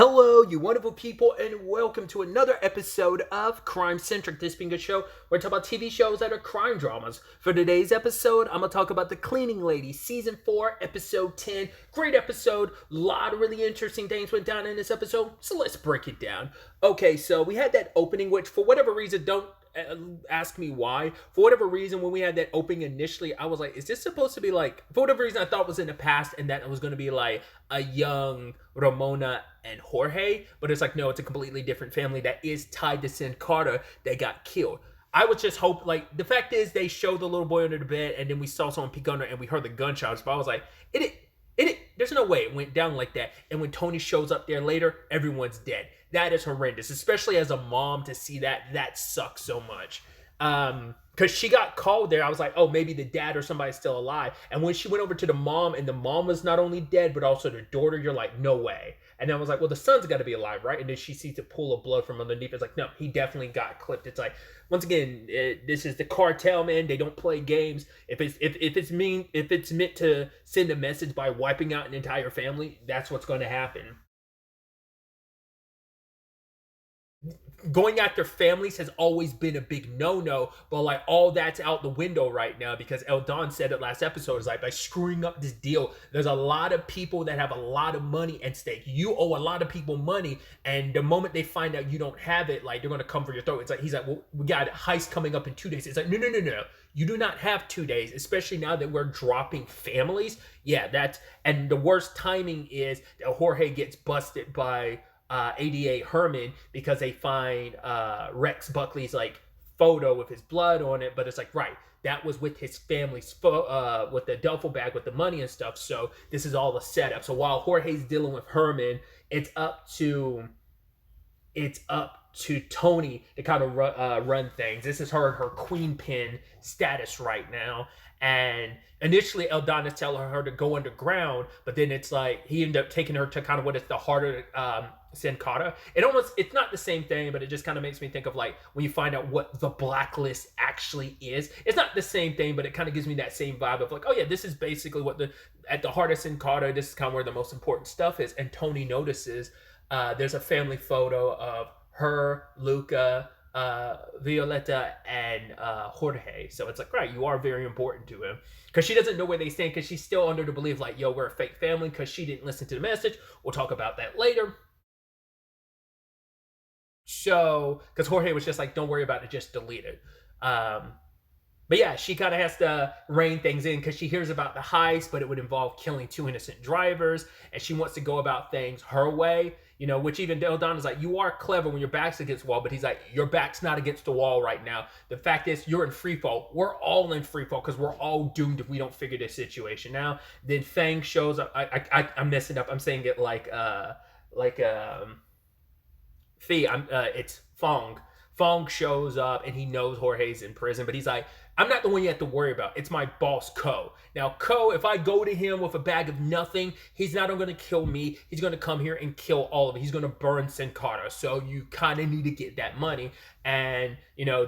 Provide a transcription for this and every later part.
Hello, you wonderful people, and welcome to another episode of Crime Centric. This being a show where I talk about TV shows that are crime dramas. For today's episode, I'm going to talk about The Cleaning Lady, Season 4, Episode 10. Great episode. A lot of really interesting things went down in this episode, so let's break it down. Okay, so we had that opening, which for whatever reason, don't ask me why. For whatever reason, when we had that opening initially, I was like, is this supposed to be like, for whatever reason, I thought it was in the past and that it was going to be like a young Ramona and Jorge, but it's like, no, it's a completely different family that is tied to Sin Carter that got killed. I would just hope, like, the fact is they showed the little boy under the bed and then we saw someone peek under and we heard the gunshots, but I was like, there's no way it went down like that. And when Tony shows up there later, everyone's dead. That is horrendous, especially as a mom to see that. That sucks so much. Because she got called there. I was like, oh, maybe the dad or somebody's still alive. And when she went over to the mom and the mom was not only dead, but also the daughter, you're like, no way. And then I was like, well, the son's got to be alive, right? And then she sees a pool of blood from underneath. It's like, no, he definitely got clipped. It's like, once again, this is the cartel, man. They don't play games. If it's meant to send a message by wiping out an entire family, that's what's going to happen. Going after families has always been a big no-no, but like all that's out the window right now because El Don said it last episode, is like, by screwing up this deal, there's a lot of people that have a lot of money at stake. You owe a lot of people money, and the moment they find out you don't have it, like, they're going to come for your throat. It's like, he's like, well, we got a heist coming up in 2 days. It's like, no. You do not have 2 days, especially now that we're dropping families. Yeah, and the worst timing is that Jorge gets busted by ADA Herman because they find Rex Buckley's like photo with his blood on it, but it's like, right, that was with his family's with the duffel bag with the money and stuff. So this is all a setup. So while Jorge's dealing with Herman, it's up to Tony to kind of run things. This is her queen pin status right now. And initially Eldon is telling her to go underground, but then it's like he ended up taking her to kind of what is the harder Sin Cara. It's not the same thing, but it just kind of makes me think of like when you find out what the blacklist actually is. It's not the same thing, but it kind of gives me that same vibe of like, oh yeah, this is basically what at the heart of Sin Cara, this is kind of where the most important stuff is. And Tony notices there's a family photo of her, Luca, Violetta, and Jorge. So it's like, right, you are very important to him. Because she doesn't know where they stand, because she's still under the belief like, yo, we're a fake family, because she didn't listen to the message. We'll talk about that later. So, because Jorge was just like, don't worry about it, just delete it. But yeah, she kind of has to rein things in because she hears about the heist, but it would involve killing 2 innocent drivers, and she wants to go about things her way, which even Del Don is like, you are clever when your back's against the wall, but he's like, your back's not against the wall right now. The fact is, you're in free fall. We're all in free fall because we're all doomed if we don't figure this situation out. Then Fang shows up. I'm messing up. I'm saying it it's Fong. Fong shows up and he knows Jorge's in prison, but he's like, I'm not the one you have to worry about. It's my boss, Ko. Now, Ko, if I go to him with a bag of nothing, he's not going to kill me. He's going to come here and kill all of it. He's going to burn Sin Cara. So you kind of need to get that money. And,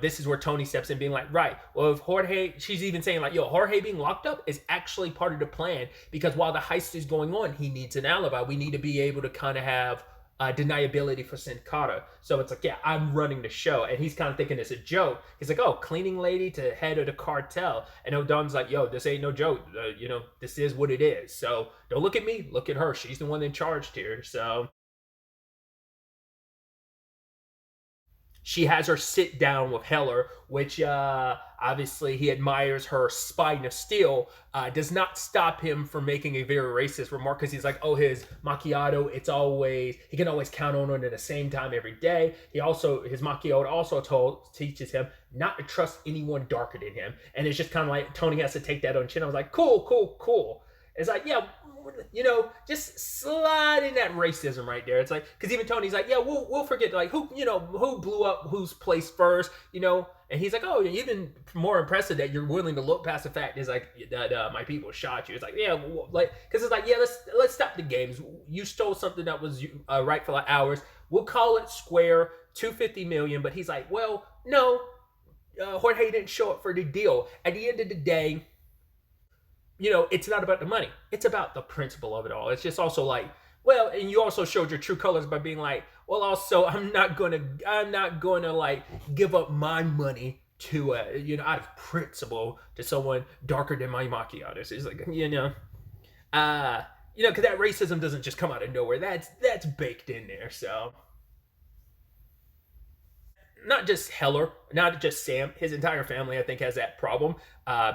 this is where Tony steps in being like, right, well, if Jorge, she's even saying like, yo, Jorge being locked up is actually part of the plan because while the heist is going on, he needs an alibi. We need to be able to kind of have deniability for Sin Cara. So it's like, yeah, I'm running the show. And he's kind of thinking it's a joke. He's like, oh, cleaning lady to head of the cartel. And O'Donnell's like, yo, this ain't no joke. This is what it is. So don't look at me, look at her. She's the one in charge here. So she has her sit down with Heller, which obviously he admires her spine of steel, does not stop him from making a very racist remark because he's like, oh, his macchiato, he can always count on it at the same time every day. His macchiato also teaches him not to trust anyone darker than him. And it's just kind of like Tony has to take that on chin. I was like, cool. It's like, yeah, just slide in that racism right there. It's like, because even Tony's like, yeah, we'll forget like who blew up whose place first, and he's like, oh, even more impressive that you're willing to look past the fact is like that my people shot you. It's like, yeah, like, because it's like, yeah, let's stop the games. You stole something that was rightful like ours. We'll call it square, $250 million. But he's like, well, no, Jorge didn't show up for the deal. At the end of the day, it's not about the money. It's about the principle of it all. It's just also like Well, and you also showed your true colors by being like, well, also I'm not gonna like give up my money to out of principle to someone darker than my macchiatos. It's like uh, because that racism doesn't just come out of nowhere. That's baked in there. So not just Heller, not just Sam, his entire family, I think, has that problem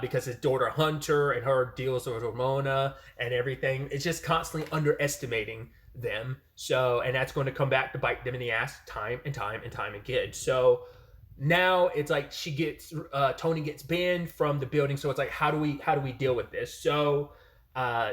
because his daughter Hunter and her deals with Ramona and everything. It's just constantly underestimating them. So, and that's going to come back to bite them in the ass time and time and time again. So now it's like Tony gets banned from the building. So it's like, how do we deal with this? So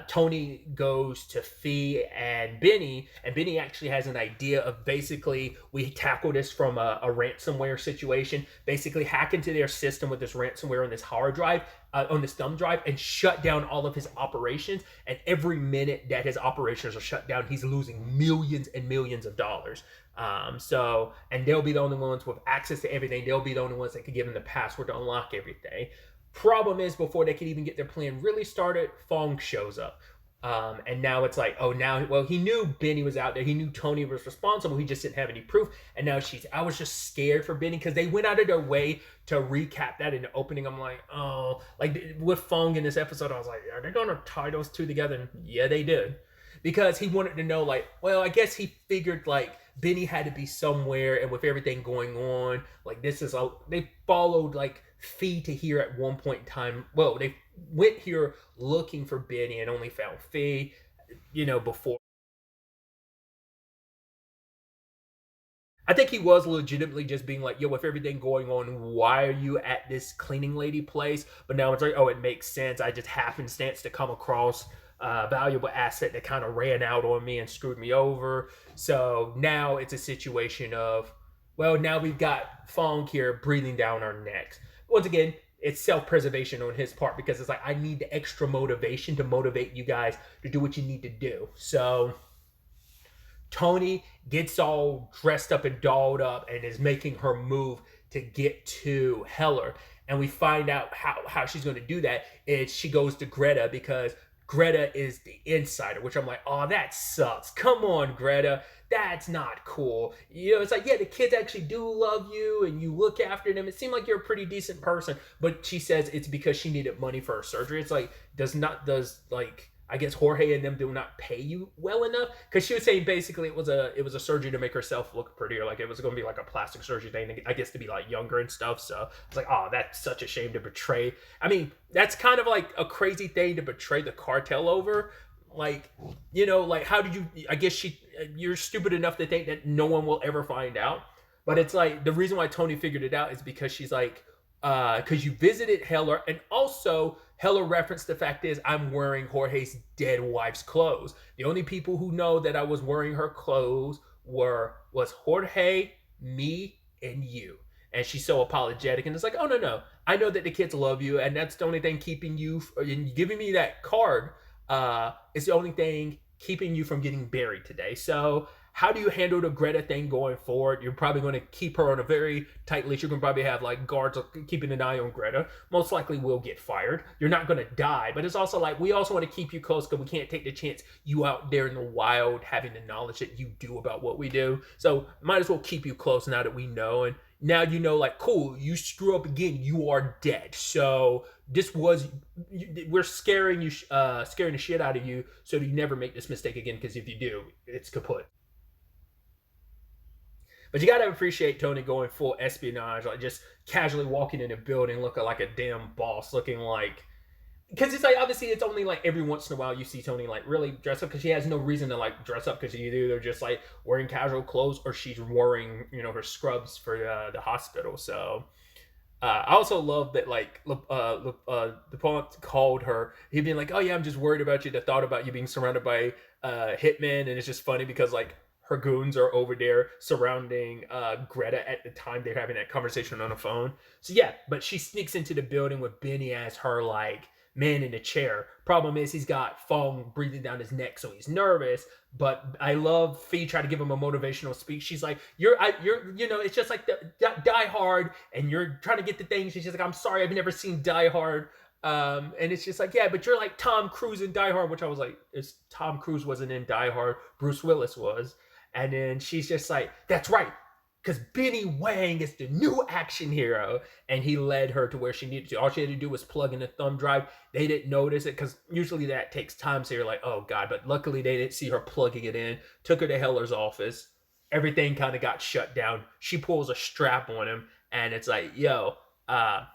Tony goes to Fee and Benny, and Benny actually has an idea of basically we tackle this from a ransomware situation. Basically, hack into their system with this ransomware on this hard drive, on this thumb drive, and shut down all of his operations. And every minute that his operations are shut down, he's losing millions and millions of dollars. And they'll be the only ones with access to everything. They'll be the only ones that can give him the password to unlock everything. Problem is, before they could even get their plan really started, Fong shows up. And now it's like, he knew Benny was out there. He knew Tony was responsible. He just didn't have any proof. And now I was just scared for Benny because they went out of their way to recap that in the opening. I'm like, oh, like with Fong in this episode, I was like, are they going to tie those two together? And yeah, they did. Because he wanted to know, like, well, I guess he figured, like, Benny had to be somewhere, and with everything going on, like, they followed, like, Fee to here at one point in time. Well, they went here looking for Benny and only found Fee, before. I think he was legitimately just being like, yo, with everything going on, why are you at this cleaning lady place? But now it's like, oh, it makes sense. I just happenstance to come across a valuable asset that kind of ran out on me and screwed me over. So now it's a situation of, well, now we've got Fong here breathing down our necks. Once again, it's self-preservation on his part because it's like, I need the extra motivation to motivate you guys to do what you need to do. So Tony gets all dressed up and dolled up and is making her move to get to Heller. And we find out how she's going to do that is she goes to Greta because Greta is the insider, which I'm like, oh, that sucks. Come on, Greta. That's not cool. It's like, yeah, the kids actually do love you and you look after them. It seemed like you're a pretty decent person. But she says it's because she needed money for her surgery. It's like, I guess Jorge and them do not pay you well enough, because she was saying basically it was a surgery to make herself look prettier, like it was going to be like a plastic surgery thing, I guess, to be like younger and stuff. So it's like, oh, that's such a shame to betray. I mean, that's kind of like a crazy thing to betray the cartel over. Like, like how did you? I guess you're stupid enough to think that no one will ever find out. But it's like the reason why Tony figured it out is because she's like, because you visited Heller, and also Heller referenced the fact is I'm wearing Jorge's dead wife's clothes. The only people who know that I was wearing her clothes was Jorge, me, and you. And she's so apologetic, and it's like, oh no, I know that the kids love you, and that's the only thing keeping you and giving me that card. It's the only thing keeping you from getting buried today. So how do you handle the Greta thing going forward? You're probably going to keep her on a very tight leash. You're going to probably have like guards keeping an eye on Greta. Most likely will get fired. You're not going to die, but it's also like, we also want to keep you close because we can't take the chance you out there in the wild having the knowledge that you do about what we do. So might as well keep you close now that we know. And now like, cool, you screw up again, you are dead. So we're scaring the shit out of you so that you never make this mistake again, because if you do, it's kaput. But you gotta appreciate Tony going full espionage, like just casually walking in a building looking like a damn boss, looking like, because it's like, obviously it's only like every once in a while you see Tony like really dress up, because she has no reason to like dress up, because she's either just like wearing casual clothes or she's wearing her scrubs for the hospital. So I also love that like DuPont called her. He'd been like, oh yeah, I'm just worried about you. The thought about you being surrounded by hitmen, and it's just funny because like her goons are over there surrounding Greta at the time they're having that conversation on the phone. So yeah, but she sneaks into the building with Benny as her like man in the chair. Problem is he's got Fong breathing down his neck, so he's nervous. But I love Fee try to give him a motivational speech. She's like, you're it's just like Die Hard, and you're trying to get the thing. She's just like, I'm sorry, I've never seen Die Hard. And it's just like, yeah, but you're like Tom Cruise in Die Hard, which I was like, it's Tom Cruise wasn't in Die Hard, Bruce Willis was. And then she's just like, that's right, because Benny Wang is the new action hero. And he led her to where she needed to. All she had to do was plug in the thumb drive. They didn't notice it because usually that takes time. So you're like, oh God. But luckily they didn't see her plugging it in. Took her to Heller's office. Everything kind of got shut down. She pulls a strap on him. And it's like, yo,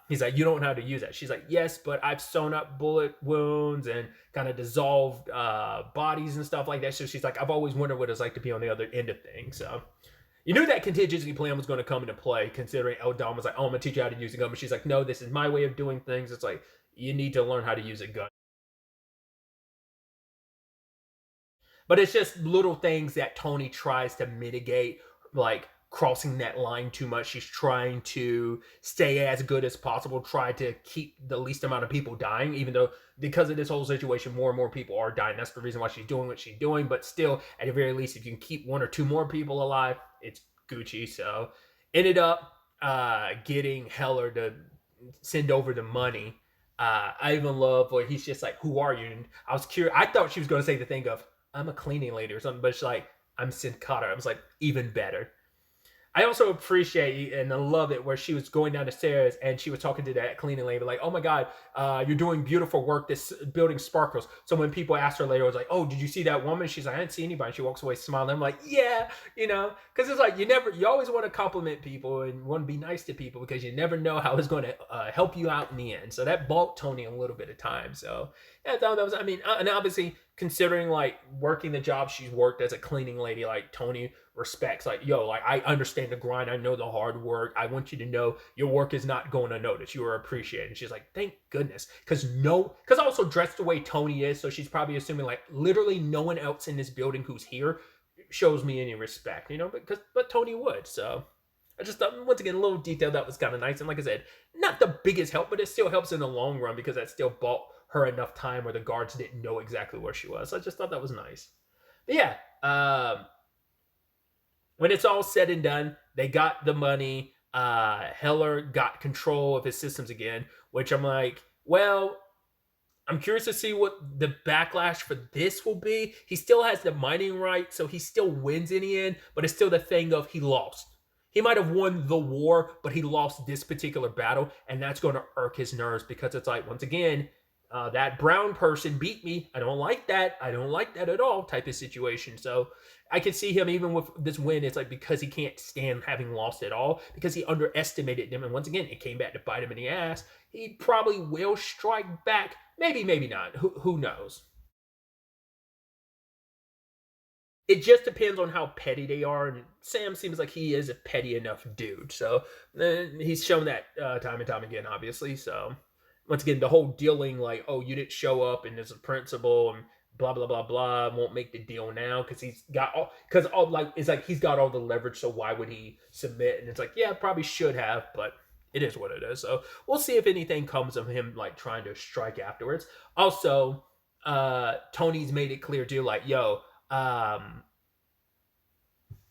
he's like, you don't know how to use that. She's like, yes, but I've sewn up bullet wounds and kind of dissolved bodies and stuff like that. So she's like, I've always wondered what it's like to be on the other end of things. So you knew that contingency plan was going to come into play, considering Eldon was like, oh, I'm going to teach you how to use a gun. But she's like, no, this is my way of doing things. It's like, you need to learn how to use a gun. But it's just little things that Tony tries to mitigate, like crossing that line too much. She's trying to stay as good as possible, try to keep the least amount of people dying, even though because of this whole situation, more and more people are dying. That's the reason why she's doing what she's doing. But still, at the very least, if you can keep one or two more people alive, it's Gucci. So ended up getting Heller to send over the money. I even love where he's just like, who are you? And I was curious. I thought she was going to say the thing of, I'm a cleaning lady or something, but she's like, I'm Sin Cara. I was like, even better. I also appreciate and I love it where she was going down the stairs and she was talking to that cleaning lady like, oh my God, you're doing beautiful work. This building sparkles. So when people asked her later, I was like, oh, did you see that woman? She's like, I didn't see anybody. She walks away smiling. I'm like, yeah, because it's like you always want to compliment people and want to be nice to people because you never know how it's going to help you out in the end. So that balked Tony a little bit of time. So yeah, I thought that was, and obviously considering like working the job she's worked as a cleaning lady, like Tony respects, like, yo, like I understand the grind, I know the hard work, I want you to know your work is not going unnoticed, you are appreciated. And she's like, thank goodness, because also dressed the way Tony is, so she's probably assuming like literally no one else in this building who's here shows me any respect, but Tony would. So I just thought, once again, a little detail that was kind of nice. And like I said, not the biggest help, but it still helps in the long run because that still bought her enough time where the guards didn't know exactly where she was. So I just thought that was nice. But yeah, when it's all said and done, they got the money. Heller got control of his systems again, which I'm like, well, I'm curious to see what the backlash for this will be. He still has the mining right, so he still wins in the end, but it's still the thing of he lost. He might have won the war, but he lost this particular battle, and that's going to irk his nerves because it's like, once again, that brown person beat me. I don't like that. I don't like that at all type of situation. So I can see him even with this win. It's like because he can't stand having lost it all because he underestimated them. And once again, it came back to bite him in the ass. He probably will strike back. Maybe, maybe not. Who knows? It just depends on how petty they are. And Sam seems like he is a petty enough dude. So he's shown that time and time again, obviously. So once again, the whole dealing like, oh, you didn't show up and there's a principle and blah blah blah blah, won't make the deal now because he's got all like it's like he's got all the leverage, so why would he submit? And it's like, yeah, probably should have, but it is what it is. So we'll see if anything comes of him like trying to strike afterwards. Also, Tony's made it clear too, like, yo,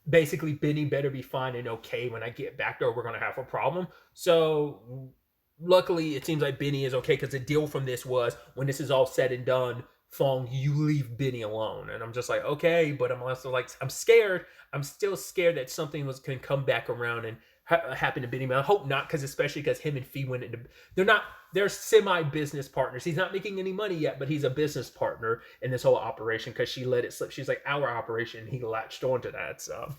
basically Benny better be fine and okay when I get back there, we're gonna have a problem. So luckily it seems like Benny is okay because the deal from this was when this is all said and done, Fong, you leave Benny alone. And I'm just like, okay, but I'm also like, I'm scared. I'm still scared that something can come back around and happen to Benny. But I hope not, because especially because him and Fee went into, they're semi-business partners. He's not making any money yet, but he's a business partner in this whole operation because she let it slip. She's like, our operation. He latched onto that. So,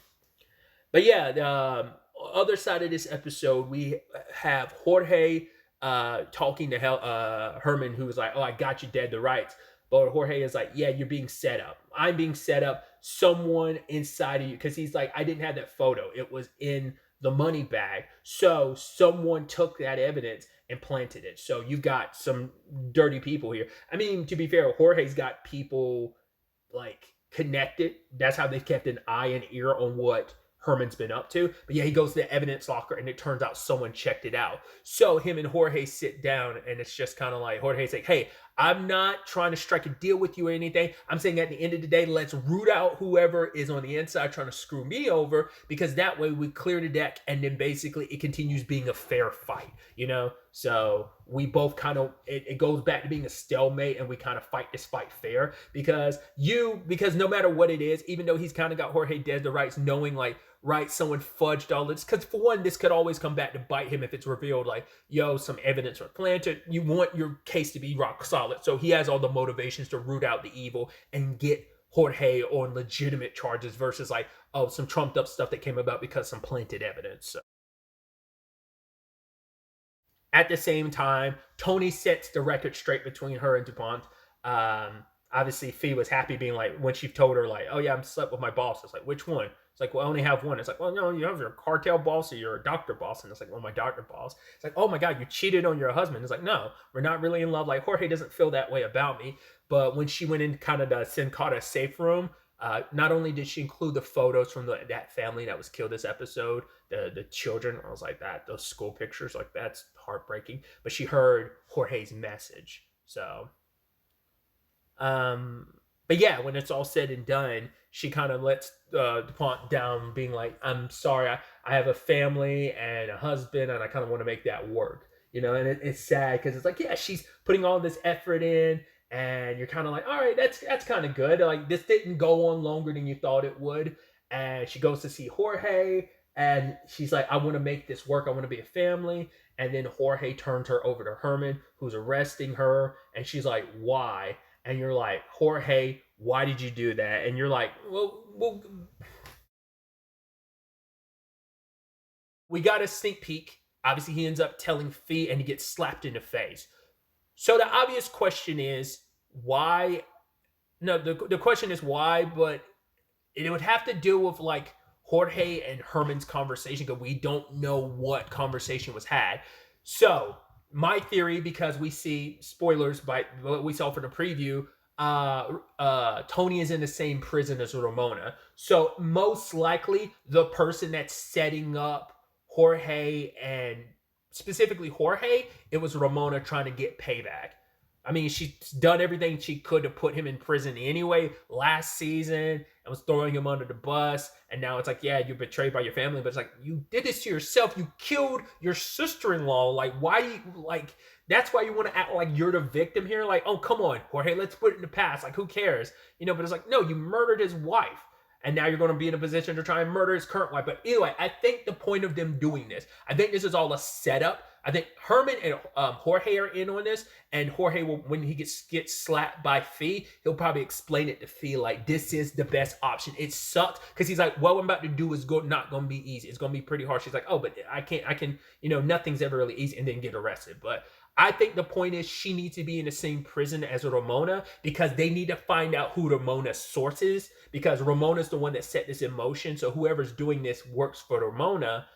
but yeah, the other side of this episode, we have Jorge talking to Herman, who was like, oh, I got you dead to rights. But Jorge is like, yeah, you're being set up. I'm being set up. Someone inside of you, because he's like, I didn't have that photo. It was in the money bag. So someone took that evidence and planted it. So you've got some dirty people here. I mean, to be fair, Jorge's got people like connected. That's how they've kept an eye and ear on what Herman's been up to. But yeah, he goes to the evidence locker and it turns out someone checked it out. So him and Jorge sit down and it's just kind of like Jorge's like, hey, I'm not trying to strike a deal with you or anything. I'm saying at the end of the day, let's root out whoever is on the inside trying to screw me over, because that way we clear the deck and then basically it continues being a fair fight, So we both kind of it goes back to being a stalemate, and we kind of fight this fight fair because no matter what it is, even though he's kind of got Jorge dead to rights, knowing like right someone fudged all this, because for one, this could always come back to bite him if it's revealed like yo some evidence were planted. You want your case to be rock solid, so he has all the motivations to root out the evil and get Jorge on legitimate charges versus like oh some trumped up stuff that came about because some planted evidence. So at the same time, Tony sets the record straight between her and DuPont. Obviously, Fee was happy being like, when she told her, like, oh, yeah, I'm slept with my boss. It's like, which one? It's like, well, I only have one. It's like, well, no, you have your cartel boss or your doctor boss. And it's like, well, my doctor boss. It's like, oh my God, you cheated on your husband. It's like, no, we're not really in love. Like, Jorge doesn't feel that way about me. But when she went in kind of the Sin Cara safe room, not only did she include the photos from that family that was killed this episode, the children, I was like those school pictures, like that's heartbreaking. But she heard Jorge's message. So, but yeah, when it's all said and done, she kind of lets DuPont down, being like, I'm sorry, I have a family and a husband, and I kind of want to make that work. And it's sad because it's like, yeah, she's putting all this effort in, and you're kind of like, all right, that's kind of good. Like this didn't go on longer than you thought it would. And she goes to see Jorge, and she's like, I want to make this work. I want to be a family. And then Jorge turns her over to Herman, who's arresting her, and she's like, why? And you're like, Jorge, why did you do that? And you're like, well we got a sneak peek. Obviously, he ends up telling Fee, and he gets slapped in the face. So the obvious question is why? No, the question is why, but it would have to do with like Jorge and Herman's conversation because we don't know what conversation was had. So my theory, because we see spoilers by what we saw for the preview, Tony is in the same prison as Ramona. So most likely the person that's setting up Jorge and specifically Jorge, it was Ramona trying to get payback. I mean, she's done everything she could to put him in prison anyway last season and was throwing him under the bus. And now it's like, yeah, you're betrayed by your family. But it's like, you did this to yourself. You killed your sister-in-law. Like, why do you, like, that's why you want to act like you're the victim here? Like, oh, come on, Jorge, let's put it in the past. Like, who cares? But it's like, no, you murdered his wife. And now you're going to be in a position to try and murder his current wife. But anyway, I think the point of them doing this, I think this is all a setup. I think Herman and Jorge are in on this. And Jorge will, when he gets slapped by Fee, he'll probably explain it to Fee like, this is the best option. It sucks. Because he's like, what I'm about to do is not going to be easy. It's going to be pretty hard. She's like, oh, but I can, nothing's ever really easy. And then get arrested. But I think the point is she needs to be in the same prison as Ramona because they need to find out who Ramona's source is because Ramona's the one that set this in motion. So whoever's doing this works for Ramona.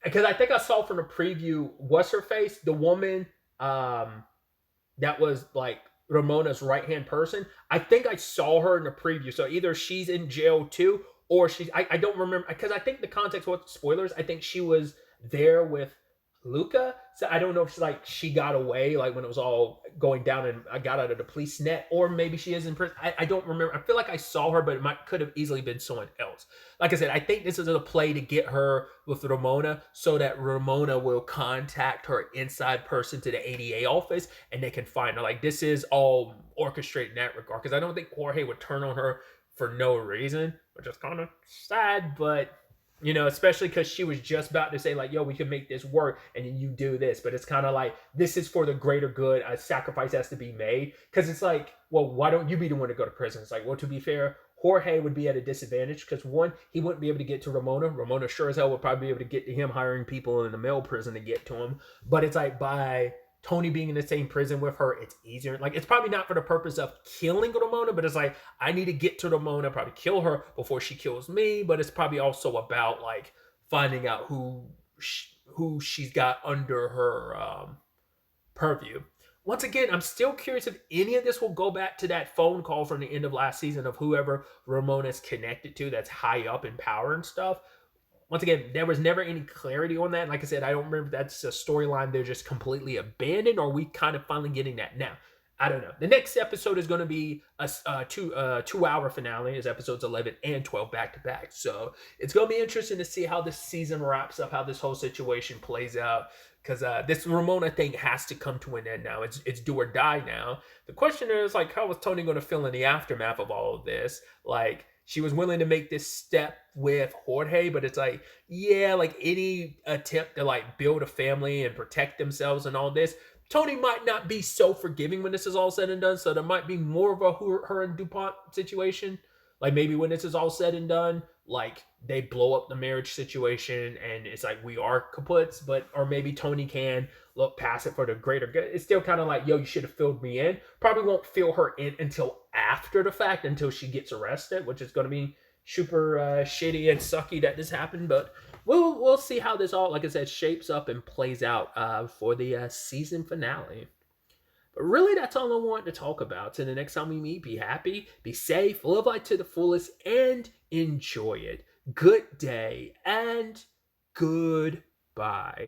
Because I think I saw from the preview, what's her face? The woman that was like Ramona's right-hand person. I think I saw her in the preview. So either she's in jail too, or I don't remember, because I think the context was spoilers. I think she was there with Luca. So I don't know if she got away like when it was all going down and I got out of the police net, or maybe she is in prison. I don't remember. I feel like I saw her, but it could have easily been someone else. Like I said, I think this is a play to get her with Ramona so that Ramona will contact her inside person to the ADA office and they can find her. Like this is all orchestrated in that regard because I don't think Jorge would turn on her for no reason, which is kind of sad, but especially because she was just about to say like, yo, we can make this work. And then you do this, but it's kind of like, this is for the greater good. A sacrifice has to be made. Cause it's like, well, why don't you be the one to go to prison? It's like, well, to be fair, Jorge would be at a disadvantage because one, he wouldn't be able to get to Ramona. Ramona sure as hell would probably be able to get to him, hiring people in the male prison to get to him. But it's like by Tony being in the same prison with her, it's easier. Like, it's probably not for the purpose of killing Ramona, but it's like, I need to get to Ramona, probably kill her before she kills me. But it's probably also about, like, finding out who she's got under her purview. Once again, I'm still curious if any of this will go back to that phone call from the end of last season of whoever Ramona's connected to that's high up in power and stuff. Once again, there was never any clarity on that. Like I said, I don't remember if that's a storyline they're just completely abandoned or we kind of finally getting that now. I don't know. The next episode is going to be a 2 hour finale, is episodes 11 and 12 back to back. So it's going to be interesting to see how this season wraps up, how this whole situation plays out. Because this Ramona thing has to come to an end now. It's do or die now. The question is, like, how was Tony going to feel in the aftermath of all of this? Like, she was willing to make this step with Jorge, but it's like, yeah, like any attempt to like build a family and protect themselves and all this, Tony might not be so forgiving when this is all said and done. So there might be more of a her and DuPont situation. Like maybe when this is all said and done, like they blow up the marriage situation and it's like we are kaputs, but or maybe Tony can look past it for the greater good. It's still kind of like, yo, you should have filled me in. Probably won't fill her in until after the fact, until she gets arrested, which is going to be super shitty and sucky that this happened. But we'll see how this all, like I said, shapes up and plays out for the season finale. But really, that's all I want to talk about. Till the next time we meet, be happy, be safe, live life to the fullest, and enjoy it. Good day and goodbye.